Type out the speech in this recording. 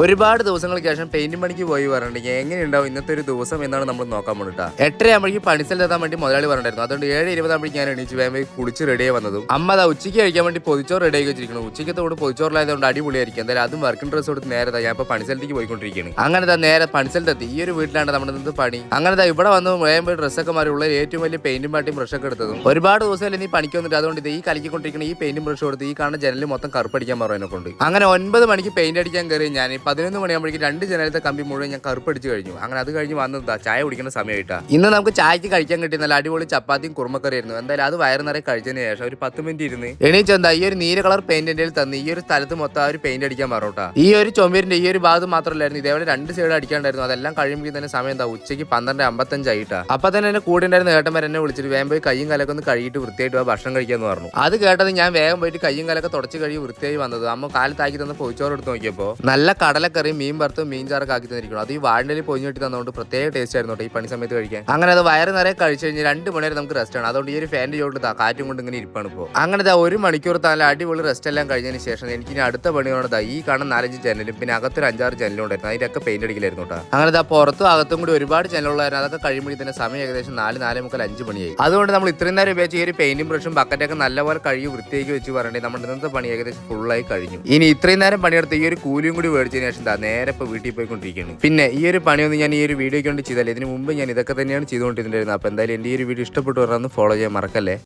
ഒരുപാട് ദിവസങ്ങൾക്ക് ശേഷം പെയിന്റ് പണിക്ക് പോയി പറഞ്ഞിട്ടുണ്ടെങ്കിൽ എങ്ങനെയുണ്ടാവും ഇന്നത്തെ ഒരു ദിവസം എന്നാണ് നമ്മൾ നോക്കാൻ പോണിട്ടാ. 8:30 പണിസ്ഥലത്തെത്താൻ വേണ്ടി മുതലാളി പറഞ്ഞിരുന്നു. അതുകൊണ്ട് 7:20 ഞാൻ എണീച്ച് വേഗം കുളിച്ച് റെഡിയായി വന്നതും അമ്മ അതാ ഉച്ചയ്ക്ക് കഴിക്കാൻ വേണ്ടി പൊതിച്ചോറ് റെഡി ആക്കി വെച്ചിരിക്കുന്നു. ഉച്ചയ്ക്കത്തോട് പൊതിച്ചോറിലായതുകൊണ്ട് അടിപൊളിയായിരിക്കും. എന്തായാലും അതും വർക്കിംഗ് ഡ്രസ് കൊടുത്ത് നേരെ ഞാൻ ഇപ്പോൾ പണിസ്ഥലത്തേക്ക് പോയിക്കൊണ്ടിരിക്കുകയാണ്. അങ്ങനെ നേരെ പണിസ്ഥലത്തെത്തി. ഈ ഒരു വീട്ടിലാണ് നമ്മുടെ നിന്ന് പണി. അങ്ങനെ ഇവിടെ വന്ന് വേഗം പോയി ഡ്രസ്സൊക്കെ മാറി ഉള്ള ഏറ്റവും വലിയ പെയിന്റും പാട്ടിയും ബ്രഷൊക്കെ എടുത്തതും ഒരുപാട് ദിവസമല്ലേ നീ പണിക്ക് വന്നിട്ട്. അതുകൊണ്ട് ഈ കലക്കിക്കൊണ്ടിരിക്കുന്ന ഈ പെയിന്റും ബ്രഷ് കൊടുത്ത് ഈ കാണുന്ന ജനലിൽ മൊത്തം കറുപ്പടിക്കാൻ പറയുന്നത് കൊണ്ട് അങ്ങനെ 9 മണിക്ക് പെയിന്റ് അടിക്കാൻ കയറി. ഞാൻ 11 മണിയാകുമ്പോഴേക്കും 2 ജനലത്തെ കമ്പി മുഴുവൻ ഞാൻ കറുപ്പടിച്ച് കഴിഞ്ഞു. അങ്ങനെ അത് കഴിഞ്ഞ് വന്നതാ ചായ കുടിക്കുന്ന സമയമായിട്ടാ. ഇന്ന് നമുക്ക് ചായക്ക് കഴിക്കാൻ കിട്ടിയ നല്ല അടിപൊളി ചപ്പാത്തിയും കുറുമക്കറിയായിരുന്നു. എന്തായാലും അത് വയറ് നിറയെ കഴിച്ചതിന് ശേഷം ഒരു 10 മിനിറ്റ് ഇരുന്ന് എണീച്ചെന്താ ഈ ഒരു നീല കളർ പെയിന്റിന്റെ തന്ന് ഈ ഒരു സ്ഥലത്ത് മൊത്തം ആ ഒരു പെയിന്റ് അടിക്കാൻ പറഞ്ഞോട്ടാ. ഈ ഒരു ചുമരിന്റെ ഈ ഒരു ഭാഗത്ത് മാത്രമല്ലായിരുന്നു, ഇതേപോലെ 2 സൈഡ് അടിക്കാണ്ടായിരുന്നു. അതെല്ലാം കഴിയുമ്പോൾ തന്നെ സമയം എന്താ ഉച്ചയ്ക്ക് 12:55 ആയിട്ടാ. അപ്പൊ തന്നെ എന്നെ കൂടെ ഉണ്ടായിരുന്ന ഏട്ടന്മാർ എന്നെ വിളിച്ചിട്ട് വേഗം പോയി കയ്യും കലൊക്കെ ഒന്ന് കഴുകിയിട്ട് വൃത്തിയായിട്ട് ഭക്ഷണം കഴിക്കാന്ന് പറഞ്ഞു. അത് കേട്ടത് ഞാൻ വേഗം പോയിട്ട് കയ്യും കലൊക്കെ തുടച്ച് കഴുകി വൃത്തിയായി വന്നത്. അമ്മ കാലത്താക്കി തന്ന പൊതിച്ചോറ് എടുത്ത് നോക്കിയപ്പോൾ നല്ല കടലക്കറി മീൻ വറുത്തും മീൻ ചാറൊക്കെ ആക്കി തന്നിരിക്കണം. അത് ഈ വാഴയിൽ പൊതിഞ്ഞ് കെട്ടി തന്നുകൊണ്ട് പ്രത്യേക ടേസ്റ്റ് ആയിരുന്നു കേട്ടോ ഈ പണി സമയത്ത് കഴിക്കാൻ. അങ്ങനെ അത് വയറ് നിറയെ കഴിച്ചു കഴിഞ്ഞ് 2 മണി വരെ നമുക്ക് റെസ്റ്റ് ആണ്. അതുകൊണ്ട് ഈ ഒരു ഫാൻ്റെ ചോട്ടിൽ കാറ്റും കൊണ്ട് ഇങ്ങനെ ഇരിപ്പാണ് ഇപ്പോൾ. അങ്ങനെ 1 മണിക്കൂർ നല്ല അടിപൊളി റെസ്റ്റ് എല്ലാം കഴിഞ്ഞതിന് ശേഷം എനിക്ക് ഇനി അടുത്ത പണിയോടെ ഈ കാണുന്ന 4-5 ജനലും പിന്നെ അകത്തൊരു 5-6 ജനലും ഉണ്ടായിരുന്നു. അതിൻ്റെയൊക്കെ പെയിന്റ് അടിക്കലായിരുന്നു കേട്ടോ. അങ്ങനെ പുറത്തും അകത്തും കൂടി ഒരുപാട് ജനലുള്ളായിരുന്നു. അതൊക്കെ കഴിയുമ്പോഴേ തന്നെ സമയം ഏകദേശം 4-4:45 മണിയായി. അതുകൊണ്ട് നമ്മൾ ഇത്രയും നേരം ഉപയോഗിച്ച് ഈ ഒരു പെയിന്റും ബ്രഷും ബക്കറ്റൊക്കെ നല്ലപോലെ കഴുകി വൃത്തിയാക്കി വെച്ച് പറഞ്ഞിട്ട് നമ്മുടെ ഇന്നത്തെ പണി ഏകദേശം ഫുള്ളായി കഴിഞ്ഞു. ഇനി ഇത്രയും നേരം പണിയെടുത്ത് ഈ ഒരു കൂലിയും കൂടി മേടിച്ചതിന് ശേഷം നേരെ ഇപ്പോൾ വീട്ടിൽ പോയിക്കൊണ്ടിരിക്കുകയാണ്. പിന്നെ ഈ ഒരു പണിയൊന്നും ഞാൻ ഈ ഒരു വീഡിയോയ്ക്ക് വേണ്ടി ചെയ്താൽ ഇതിന് മുമ്പ് ഞാൻ ഇതൊക്കെ തന്നെയാണ് ചെയ്തുകൊണ്ടിരുന്നത്. അപ്പോൾ എന്തായാലും എൻ്റെ ഈ ഒരു വീഡിയോ ഇഷ്ടപ്പെട്ടു പറഞ്ഞാൽ ഫോളോ ചെയ്യാൻ മറക്കല്ലേ.